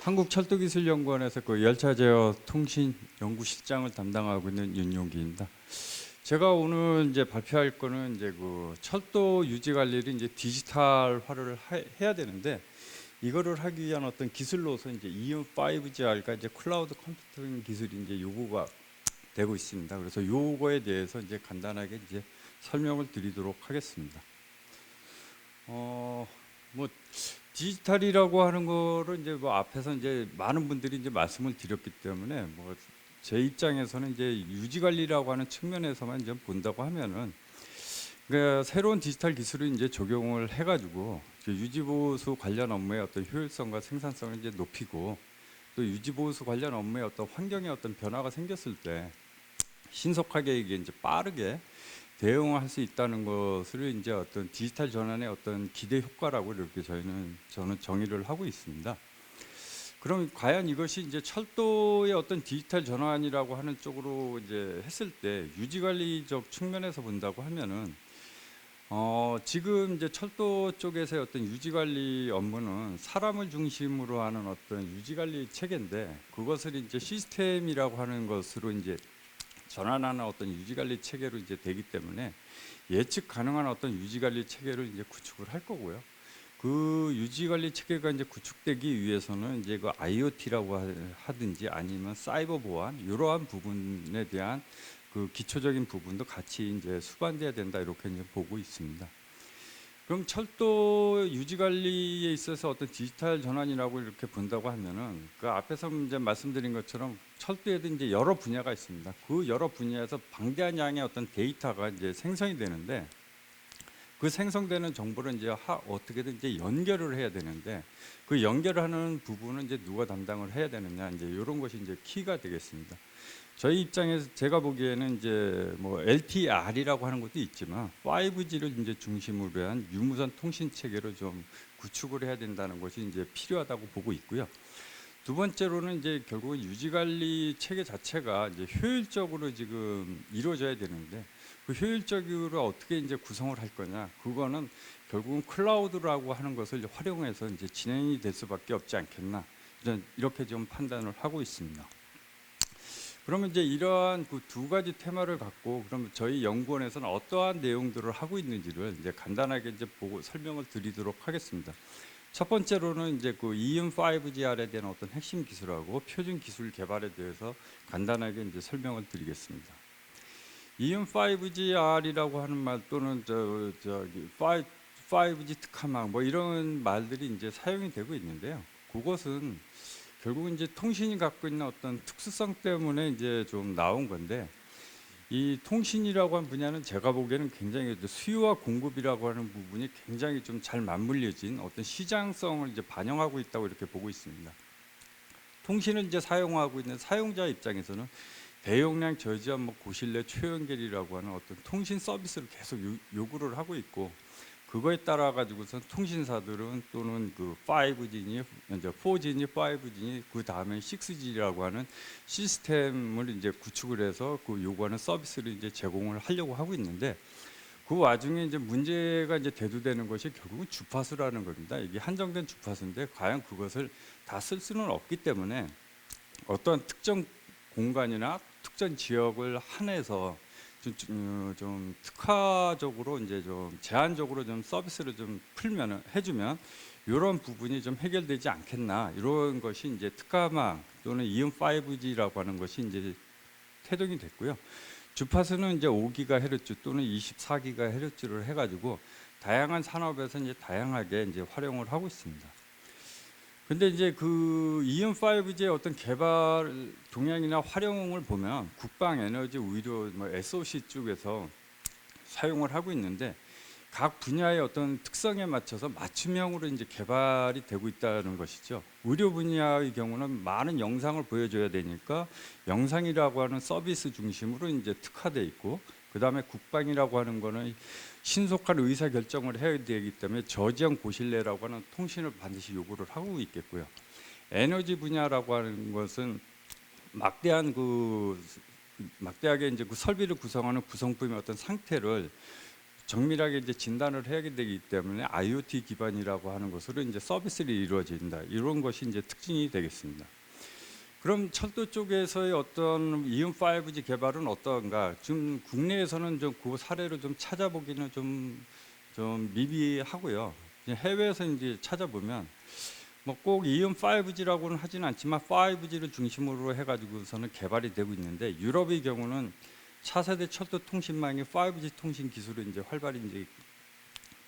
한국철도기술연구원에서 그 열차 제어 통신 연구실장을 담당하고 있는 윤용기입니다. 제가 오늘 이제 발표할 거는 이제 그 철도 유지 관리를 이제 디지털화를 해야 되는데, 이거를 하기 위한 어떤 기술로서 이제 EM5GR과 이제 클라우드 컴퓨팅 기술이 이제 요구가 되고 있습니다. 그래서 요거에 대해서 이제 간단하게 이제 설명을 드리도록 하겠습니다. 뭐 디지털이라고 하는 거를 이제 뭐 앞에서 이제 많은 분들이 이제 말씀을 드렸기 때문에 뭐 제 입장에서는 이제 유지 관리라고 하는 측면에서만 이제 본다고 하면은, 그러니까 새로운 디지털 기술을 이제 적용을 해가지고 유지 보수 관련 업무의 어떤 효율성과 생산성을 이제 높이고, 또 유지 보수 관련 업무의 어떤 환경에 어떤 변화가 생겼을 때 신속하게 이게 이제 빠르게 대응할 수 있다는 것을 이제 어떤 디지털 전환의 어떤 기대 효과라고 이렇게 저는 정의를 하고 있습니다. 그럼 과연 이것이 이제 철도의 어떤 디지털 전환이라고 하는 쪽으로 이제 했을 때 유지 관리적 측면에서 본다고 하면은, 지금 이제 철도 쪽에서의 어떤 유지 관리 업무는 사람을 중심으로 하는 어떤 유지 관리 체계인데, 그것을 이제 시스템이라고 하는 것으로 이제 전환하는 어떤 유지 관리 체계로 이제 되기 때문에 예측 가능한 어떤 유지 관리 체계를 이제 구축을 할 거고요. 그 유지 관리 체계가 이제 구축되기 위해서는 이제 그 IoT라고 하든지 아니면 사이버 보안, 이러한 부분에 대한 그 기초적인 부분도 같이 이제 수반돼야 된다, 이렇게 이제 보고 있습니다. 그럼 철도 유지 관리에 있어서 어떤 디지털 전환이라고 이렇게 본다고 하면은, 그 앞에서 이제 말씀드린 것처럼 철도에도 이제 여러 분야가 있습니다. 그 여러 분야에서 방대한 양의 어떤 데이터가 이제 생성이 되는데, 그 생성되는 정보를 이제 어떻게든 이제 연결을 해야 되는데, 그 연결하는 부분은 이제 누가 담당을 해야 되느냐, 이제 이런 것이 이제 키가 되겠습니다. 저희 입장에서 제가 보기에는 이제 뭐 LTR이라고 하는 것도 있지만 5G를 이제 중심으로 한 유무선 통신 체계를 좀 구축을 해야 된다는 것이 이제 필요하다고 보고 있고요. 두 번째로는 이제 결국은 유지 관리 체계 자체가 이제 효율적으로 지금 이루어져야 되는데, 그 효율적으로 어떻게 이제 구성을 할 거냐, 그거는 결국은 클라우드라고 하는 것을 이제 활용해서 이제 진행이 될 수밖에 없지 않겠나, 이렇게 좀 판단을 하고 있습니다. 그러면 이제 이러한 그 두 가지 테마를 갖고, 그러면 저희 연구원에서는 어떠한 내용들을 하고 있는지를 이제 간단하게 이제 보고 설명을 드리도록 하겠습니다. 첫 번째로는 이제 그 EM5GR에 대한 어떤 핵심 기술하고 표준 기술 개발에 대해서 간단하게 이제 설명을 드리겠습니다. EM5GR이라고 하는 말, 또는 저기 5G 특화망, 뭐 이런 말들이 이제 사용이 되고 있는데요. 그것은 결국 이제 통신이 갖고 있는 어떤 특수성 때문에 이제 좀 나온 건데, 이 통신이라고 하는 분야는 제가 보기에는 굉장히 수요와 공급이라고 하는 부분이 굉장히 좀 잘 맞물려진 어떤 시장성을 이제 반영하고 있다고 이렇게 보고 있습니다. 통신을 이제 사용하고 있는 사용자 입장에서는 대용량 저지한 뭐 고신뢰 초연결이라고 하는 어떤 통신 서비스를 계속 요구를 하고 있고, 그거에 따라 가지고선 통신사들은 또는 그 5G니 이제 4G니 5G니 그 다음에 6G라고 하는 시스템을 이제 구축을 해서 그 요구하는 서비스를 이제 제공을 하려고 하고 있는데, 그 와중에 이제 문제가 이제 대두되는 것이 결국은 주파수라는 겁니다. 이게 한정된 주파수인데 과연 그것을 다 쓸 수는 없기 때문에 어떤 특정 공간이나 특정 지역을 한해서 좀 특화적으로 이제 좀 제한적으로 좀 서비스를 좀 풀면 해주면 이런 부분이 좀 해결되지 않겠나, 이런 것이 이제 특화망 또는 EM5G라고 하는 것이 이제 태동이 됐고요. 주파수는 이제 5GHz 또는 24GHz를 해가지고 다양한 산업에서 이제 다양하게 이제 활용을 하고 있습니다. 근데 이제 그 EM5G의 어떤 개발 동향이나 활용을 보면 국방, 에너지, 의료, 뭐 SOC 쪽에서 사용을 하고 있는데, 각 분야의 어떤 특성에 맞춰서 맞춤형으로 이제 개발이 되고 있다는 것이죠. 의료 분야의 경우는 많은 영상을 보여줘야 되니까 영상이라고 하는 서비스 중심으로 이제 특화돼 있고, 그 다음에 국방이라고 하는 거는 신속한 의사 결정을 해야 되기 때문에 저지형 고신뢰라고 하는 통신을 반드시 요구를 하고 있겠고요. 에너지 분야라고 하는 것은 막대하게 이제 그 설비를 구성하는 구성품의 어떤 상태를 정밀하게 이제 진단을 해야 되기 때문에 IoT 기반이라고 하는 것으로 이제 서비스를 이루어진다. 이런 것이 이제 특징이 되겠습니다. 그럼 철도 쪽에서의 어떤 이음 5G 개발은 어떤가? 지금 국내에서는 좀 그 사례를 좀 찾아보기는 좀 미비하고요. 해외에서 이제 찾아보면 뭐 꼭 이음 5G라고는 하지는 않지만 5G를 중심으로 해가지고서는 개발이 되고 있는데 유럽의 경우는 차세대 철도 통신망의 5G 통신 기술을 이제 활발히 이제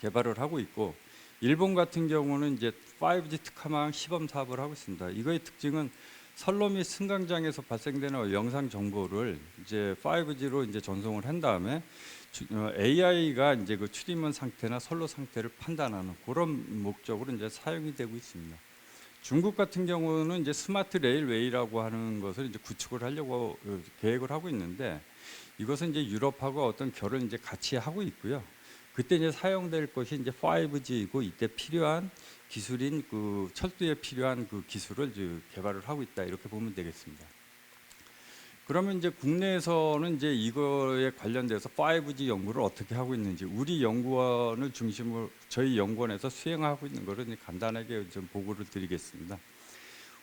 개발을 하고 있고 일본 같은 경우는 이제 5G 특화망 시범 사업을 하고 있습니다. 이거의 특징은 선로 및 승강장에서 발생되는 영상 정보를 이제 5G로 이제 전송을 한 다음에 AI가 이제 그 출입문 상태나 선로 상태를 판단하는 그런 목적으로 이제 사용이 되고 있습니다. 중국 같은 경우는 이제 스마트 레일웨이라고 하는 것을 이제 구축을 하려고 계획을 하고 있는데 이것은 이제 유럽하고 어떤 결을 이제 같이 하고 있고요. 그때 이제 사용될 것이 이제 5G이고 이때 필요한 기술인 그 철도에 필요한 그 기술을 이제 개발을 하고 있다 이렇게 보면 되겠습니다. 그러면 이제 국내에서는 이제 이거에 관련돼서 5G 연구를 어떻게 하고 있는지 우리 연구원을 중심으로 저희 연구원에서 수행하고 있는 것을 간단하게 좀 보고를 드리겠습니다.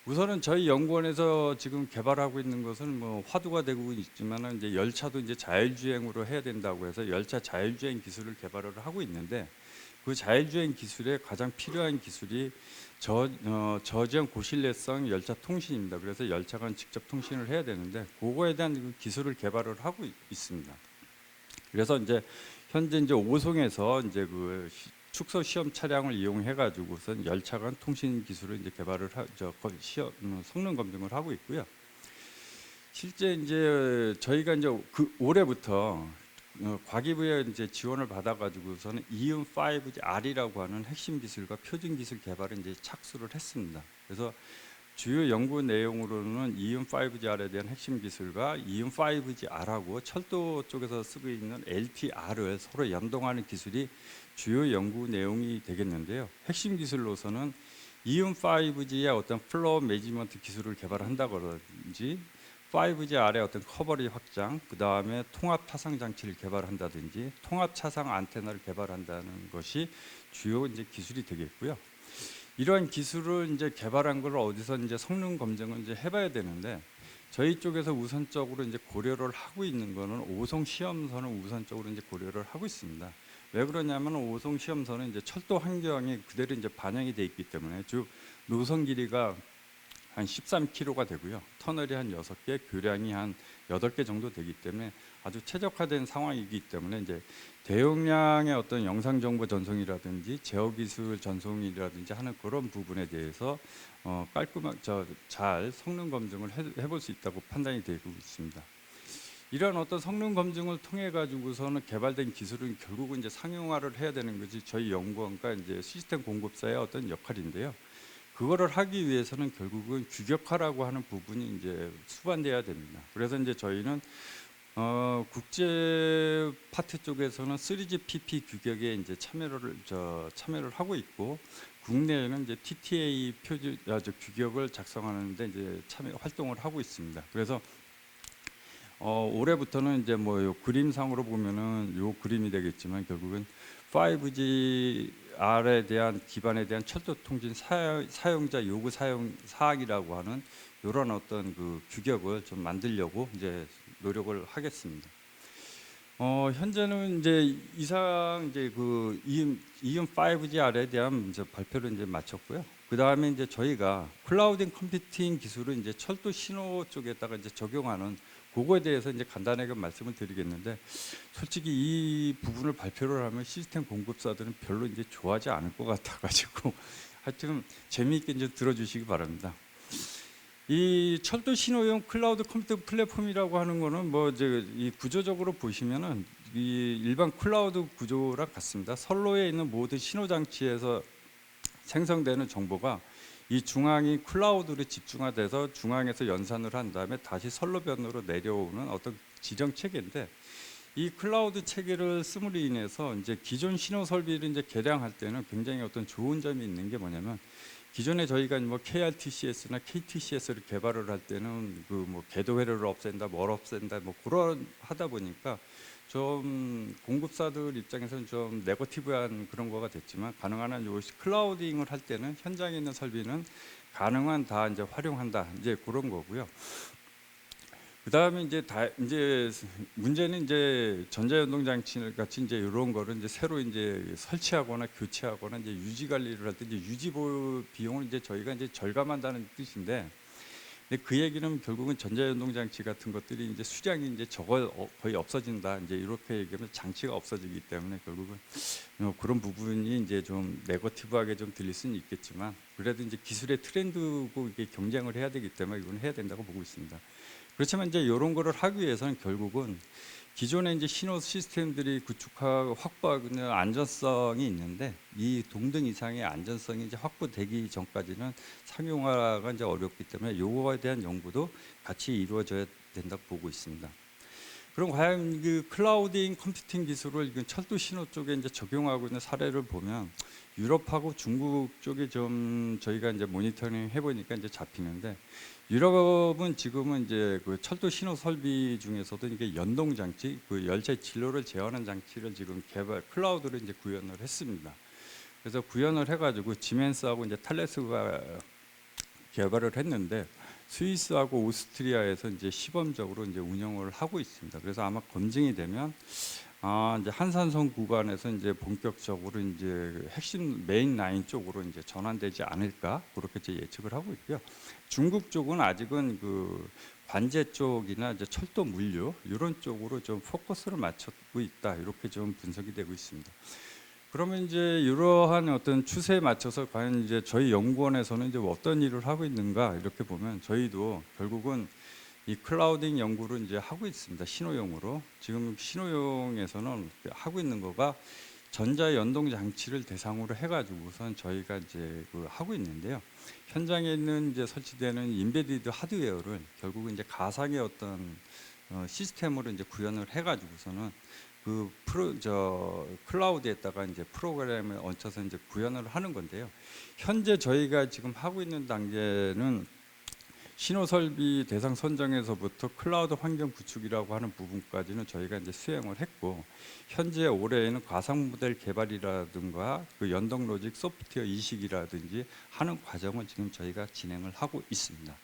우선은 저희 연구원에서 지금 개발하고 있는 것은 뭐 화두가 되고 있지만은 이제 열차도 이제 자율주행으로 해야 된다고 해서 열차 자율주행 기술을 개발을 하고 있는데 그 자율주행 기술에 가장 필요한 기술이 저지형 고신뢰성 열차 통신입니다. 그래서 열차가 직접 통신을 해야 되는데 그거에 대한 그 기술을 개발을 하고 있습니다. 그래서 이제 현재 이제 오송에서 이제 그 축소 시험 차량을 이용해 가지고선 열차 간 통신 기술을 이제 개발을 성능 검증을 하고 있고요. 실제 이제 저희가 이제 그 올해부터 과기부에 이제 지원을 받아 가지고서는 이음 5G R이라고 하는 핵심 기술과 표준 기술 개발에 이제 착수를 했습니다. 그래서 주요 연구 내용으로는 이음 5G R에 대한 핵심 기술과 이음 5G R하고 철도 쪽에서 쓰고 있는 LTR을 서로 연동하는 기술이 주요 연구 내용이 되겠는데요. 핵심 기술로서는 이음 5G의 어떤 플로우 매니지먼트 기술을 개발한다든지 5G R의 어떤 커버리 확장, 그 다음에 통합 타상 장치를 개발한다든지 통합 차상 안테나를 개발한다는 것이 주요 이제 기술이 되겠고요. 이러한 기술을 이제 개발한 걸 어디서 이제 성능 검증을 이제 해봐야 되는데 저희 쪽에서 우선적으로 이제 고려를 하고 있는 거는 오송 시험선을 우선적으로 이제 고려를 하고 있습니다. 왜 그러냐면 오송 시험선은 이제 철도 환경이 그대로 이제 반영이 돼 있기 때문에 즉 노선 길이가 한 13km가 되고요. 터널이 한 6개, 교량이 한 8개 정도 되기 때문에 아주 최적화된 상황이기 때문에 이제 대용량의 어떤 영상 정보 전송이라든지 제어 기술 전송이라든지 하는 그런 부분에 대해서 깔끔한 잘 성능 검증을 해볼 수 있다고 판단이 되고 있습니다. 이런 어떤 성능 검증을 통해 가지고서는 개발된 기술은 결국은 이제 상용화를 해야 되는 것이 저희 연구원과 이제 시스템 공급사의 어떤 역할인데요. 그거를 하기 위해서는 결국은 규격화라고 하는 부분이 이제 수반돼야 됩니다. 그래서 이제 저희는 국제 파트 쪽에서는 3GPP 규격에 이제 참여를 하고 있고 국내에는 이제 TTA 표준 규격을 작성하는데 이제 활동을 하고 있습니다. 그래서 올해부터는 이제 뭐 요 그림상으로 보면은 요 그림이 되겠지만 결국은 5G R에 대한 기반에 대한 철도 통신 사용자 요구 사용 사항이라고 하는 이런 어떤 그 규격을 좀 만들려고 이제 노력을 하겠습니다. 현재는 이제 이상 이제 그 이음 5G R에 대한 이제 발표를 이제 마쳤고요. 그 다음에 이제 저희가 클라우드 컴퓨팅 기술을 이제 철도 신호 쪽에다가 이제 적용하는 그거에 대해서 이제 간단하게 말씀을 드리겠는데 솔직히 이 부분을 발표를 하면 시스템 공급사들은 별로 이제 좋아하지 않을 것 같아가지고 하여튼 재미있게 이제 들어주시기 바랍니다. 이 철도 신호용 클라우드 컴퓨터 플랫폼이라고 하는 거는 뭐 이제 이 구조적으로 보시면은 이 일반 클라우드 구조랑 같습니다. 선로에 있는 모든 신호 장치에서 생성되는 정보가 이 중앙이 클라우드로 집중화돼서 중앙에서 연산을 한 다음에 다시 선로변으로 내려오는 어떤 지정 체계인데 이 클라우드 체계를 씀으로 인해서 이제 기존 신호 설비를 이제 개량할 때는 굉장히 어떤 좋은 점이 있는 게 뭐냐면 기존에 저희가 뭐 KRTCS나 KTCS를 개발을 할 때는 그 뭐 궤도 회로를 없앤다, 뭘 없앤다, 뭐 그런 하다 보니까 좀 공급사들 입장에서는 좀 네거티브한 그런 거가 됐지만 가능한 한 요 클라우딩을 할 때는 현장에 있는 설비는 가능한 다 이제 활용한다 이제 그런 거고요. 그다음에 이제 문제는 이제 전자연동 장치 같이 이제 이런 거를 이제 새로 이제 설치하거나 교체하거나 이제 유지 관리를 할 때 이제 유지 보유 비용을 이제 저희가 이제 절감한다는 뜻인데, 근데 그 얘기는 결국은 전자연동 장치 같은 것들이 이제 수량이 이제 거의 없어진다 이제 이렇게 얘기하면 장치가 없어지기 때문에 결국은 그런 부분이 이제 좀 네거티브하게 좀 들릴 수는 있겠지만, 그래도 이제 기술의 트렌드고 이게 경쟁을 해야 되기 때문에 이건 해야 된다고 보고 있습니다. 그렇지만 이제 이런 거를 하기 위해서는 결국은 기존의 이제 신호 시스템들이 구축하고 확보하는 안전성이 있는데, 이 동등 이상의 안전성이 이제 확보되기 전까지는 상용화가 이제 어렵기 때문에 요거에 대한 연구도 같이 이루어져야 된다고 보고 있습니다. 그럼 과연 그 클라우딩 컴퓨팅 기술을 철도 신호 쪽에 이제 적용하고 있는 사례를 보면 유럽하고 중국 쪽에 좀 저희가 이제 모니터링 해보니까 이제 잡히는데, 유럽은 지금은 이제 그 철도 신호 설비 중에서도 이게 연동 장치, 그 열차의 진로를 제어하는 장치를 지금 클라우드로 이제 구현을 했습니다. 그래서 구현을 해가지고 지멘스하고 이제 탈레스가 개발을 했는데, 스위스하고 오스트리아에서 이제 시범적으로 이제 운영을 하고 있습니다. 그래서 아마 검증이 되면 이제 한산선 구간에서 이제 본격적으로 이제 핵심 메인 라인 쪽으로 이제 전환되지 않을까 그렇게 이제 예측을 하고 있고요. 중국 쪽은 아직은 그 관제 쪽이나 이제 철도 물류 이런 쪽으로 좀 포커스를 맞추고 있다 이렇게 좀 분석이 되고 있습니다. 그러면 이제 이러한 어떤 추세에 맞춰서 과연 이제 저희 연구원에서는 이제 어떤 일을 하고 있는가 이렇게 보면, 저희도 결국은 이 클라우딩 연구를 이제 하고 있습니다. 신호용으로. 지금 신호용에서는 하고 있는 거가 전자 연동 장치를 대상으로 해가지고 우선 저희가 이제 그 하고 있는데요. 현장에 있는 이제 설치되는 인베디드 하드웨어를 결국은 이제 가상의 어떤 시스템으로 이제 구현을 해가지고서는 그 클라우드에다가 이제 프로그램을 얹혀서 이제 구현을 하는 건데요. 현재 저희가 지금 하고 있는 단계는 신호 설비 대상 선정에서부터 클라우드 환경 구축이라고 하는 부분까지는 저희가 이제 수행을 했고, 현재 올해에는 가상 모델 개발이라든가 그 연동 로직 소프트웨어 이식이라든지 하는 과정을 지금 저희가 진행을 하고 있습니다.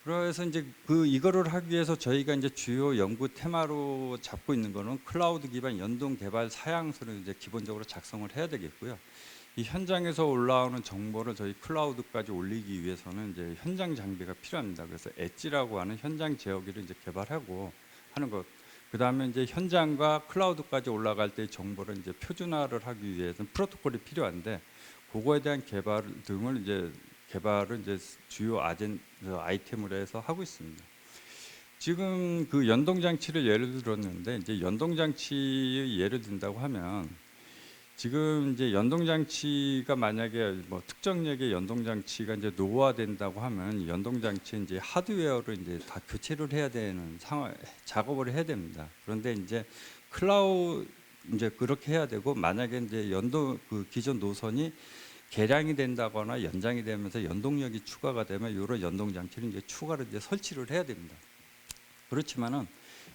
그래서 이제 이거를 하기 위해서 저희가 이제 주요 연구 테마로 잡고 있는 거는 클라우드 기반 연동 개발 사양서를 이제 기본적으로 작성을 해야 되겠고요. 이 현장에서 올라오는 정보를 저희 클라우드까지 올리기 위해서는 이제 현장 장비가 필요합니다. 그래서 엣지라고 하는 현장 제어기를 이제 개발하고 하는 것. 그 다음에 이제 현장과 클라우드까지 올라갈 때 정보를 이제 표준화를 하기 위해서는 프로토콜이 필요한데, 그거에 대한 개발 등을 이제 개발을 이제 주요 아이템으로 해서 하고 있습니다. 지금 그 연동 장치를 예를 들었는데, 이제 연동 장치 예를 든다고 하면 지금 이제 연동 장치가 만약에 뭐 특정역의 연동 장치가 이제 노후화된다고 하면 연동 장치 이제 하드웨어를 이제 다 교체를 해야 되는 상황 작업을 해야 됩니다. 그런데 이제 클라우드 이제 그렇게 해야 되고, 만약에 이제 연동 그 기존 노선이 개량이 된다거나 연장이 되면서 연동력이 추가가 되면 이런 연동 장치를 이제 추가로 이제 설치를 해야 됩니다. 그렇지만은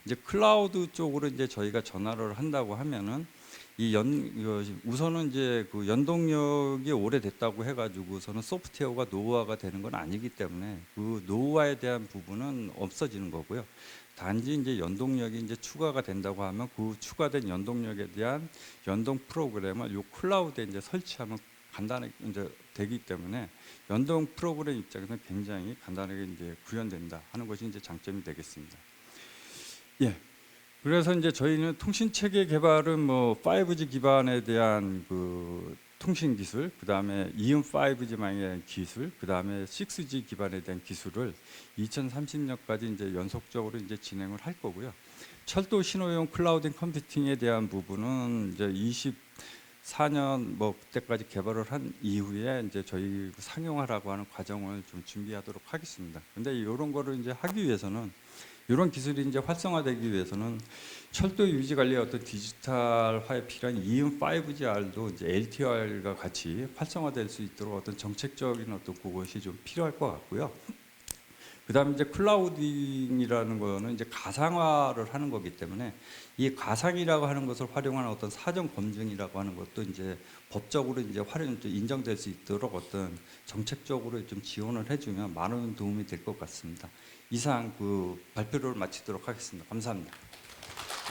이제 클라우드 쪽으로 이제 저희가 전화를 한다고 하면은 우선은 이제 그 연동력이 오래됐다고 해가지고서는 소프트웨어가 노후화가 되는 건 아니기 때문에 그 노후화에 대한 부분은 없어지는 거고요. 단지 이제 연동력이 이제 추가가 된다고 하면 그 추가된 연동력에 대한 연동 프로그램을 요 클라우드에 이제 설치하면 간단하게 이제 되기 때문에 연동 프로그램 입장에서는 굉장히 간단하게 이제 구현된다 하는 것이 이제 장점이 되겠습니다. 예. 그래서 이제 저희는 통신 체계 개발은 뭐 5G 기반에 대한 그 통신 기술, 그 다음에 이음 5G망에 대한 기술, 그 다음에 6G 기반에 대한 기술을 2030년까지 이제 연속적으로 이제 진행을 할 거고요. 철도 신호용 클라우딩 컴퓨팅에 대한 부분은 이제 24년 뭐 그때까지 개발을 한 이후에 이제 저희 상용화라고 하는 과정을 좀 준비하도록 하겠습니다. 근데 이런 거를 이제 하기 위해서는 이런 기술이 이제 활성화되기 위해서는 철도 유지 관리의 어떤 디지털화에 필요한 이음 5GR도 이제 LTR과 같이 활성화될 수 있도록 어떤 정책적인 어떤 그것이 좀 필요할 것 같고요. 그다음에 이제 클라우딩이라는 거는 이제 가상화를 하는 거기 때문에 이 가상이라고 하는 것을 활용하는 어떤 사전 검증이라고 하는 것도 이제 법적으로 이제 활용 인정될 수 있도록 어떤 정책적으로 좀 지원을 해주면 많은 도움이 될 것 같습니다. 이상 그 발표를 마치도록 하겠습니다. 감사합니다.